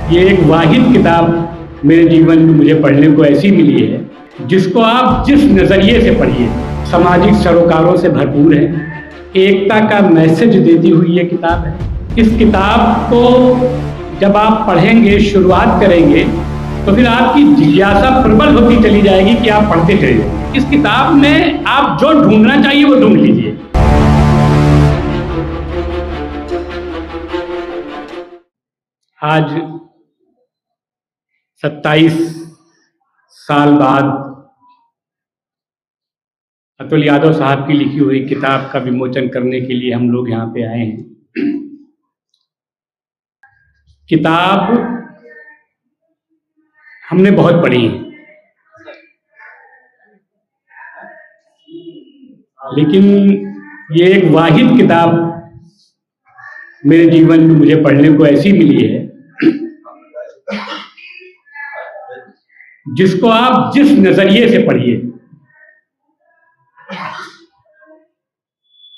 ये एक वाहिद किताब मेरे जीवन में मुझे पढ़ने को ऐसी मिली है जिसको आप जिस नज़रिए से पढ़िए सामाजिक सरोकारों से भरपूर है। एकता का मैसेज देती हुई ये किताब है। इस किताब को जब आप पढ़ेंगे, शुरुआत करेंगे, तो फिर आपकी जिज्ञासा प्रबल होती चली जाएगी कि आप पढ़ते चले जाएंगे। इस किताब में आप जो ढूंढना चाहिए वो ढूंढ लीजिए। आज 27 साल बाद अतुल यादव साहब की लिखी हुई किताब का विमोचन करने के लिए हम लोग यहाँ पे आए हैं। किताब हमने बहुत पढ़ी है, लेकिन ये एक वाहिद किताब मेरे जीवन में मुझे पढ़ने को ऐसी मिली है जिसको आप जिस नज़रिए से पढ़िए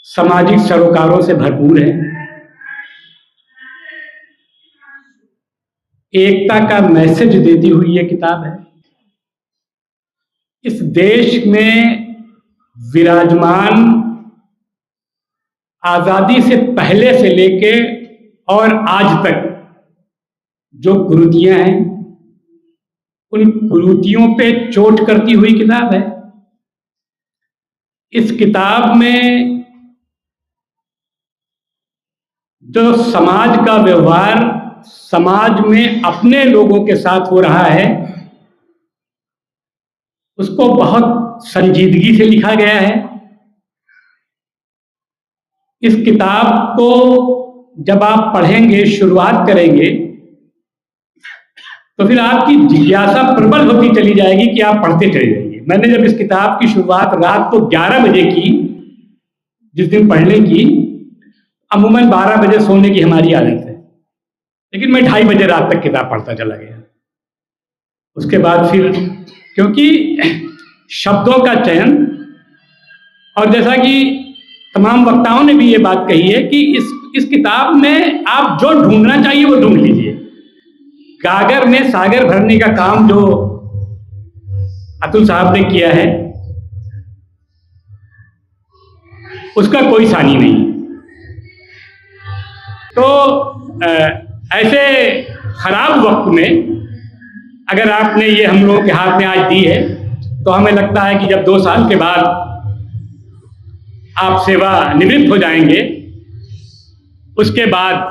सामाजिक सरोकारों से भरपूर है। एकता का मैसेज देती हुई ये किताब है। इस देश में विराजमान आजादी से पहले से लेके और आज तक जो कुरीतियां हैं, उन कुरीतियों पे चोट करती हुई किताब है। इस किताब में जो समाज का व्यवहार समाज में अपने लोगों के साथ हो रहा है, उसको बहुत संजीदगी से लिखा गया है। इस किताब को जब आप पढ़ेंगे, शुरुआत करेंगे, तो फिर आपकी जिज्ञासा प्रबल होती चली जाएगी कि आप पढ़ते चले जाएंगे। मैंने जब इस किताब की शुरुआत रात को 11 बजे की, जिस दिन पढ़ने की, अमूमन 12 बजे सोने की हमारी आदत है, लेकिन मैं 2:30 बजे रात तक किताब पढ़ता चला गया। उसके बाद फिर क्योंकि शब्दों का चयन, और जैसा कि तमाम वक्ताओं ने भी ये बात कही है कि इस किताब में आप जो ढूंढना चाहिए वो ढूंढ लीजिए। गागर में सागर भरने का काम जो अतुल साहब ने किया है, उसका कोई सानी नहीं। तो ऐसे खराब वक्त में अगर आपने ये हम लोगों के हाथ में आज दी है, तो हमें लगता है कि जब 2 साल के बाद आप सेवा निवृत्त हो जाएंगे, उसके बाद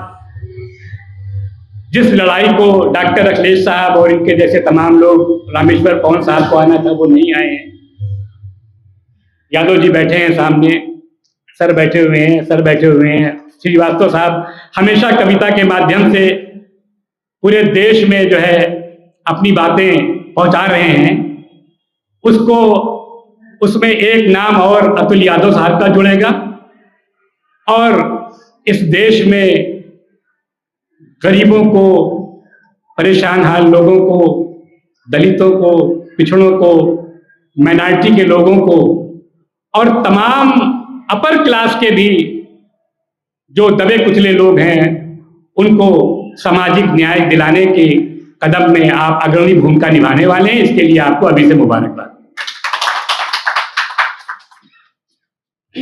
जिस लड़ाई को डॉक्टर अखिलेश साहब और इनके जैसे तमाम लोग, रामेश्वर पवन साहब को आना था, वो नहीं आए हैं। यादव जी बैठे हैं सामने, सर बैठे हुए हैं, श्रीवास्तव साहब हमेशा कविता के माध्यम से पूरे देश में जो है अपनी बातें पहुंचा रहे हैं। उसमें एक नाम और अतुल यादव साहब का जुड़ेगा, और इस देश में गरीबों को, परेशान हाल लोगों को, दलितों को, पिछड़ों को, माइनॉरिटी के लोगों को, और तमाम अपर क्लास के भी जो दबे कुचले लोग हैं, उनको सामाजिक न्याय दिलाने के कदम में आप अग्रणी भूमिका निभाने वाले हैं। इसके लिए आपको अभी से मुबारकबाद।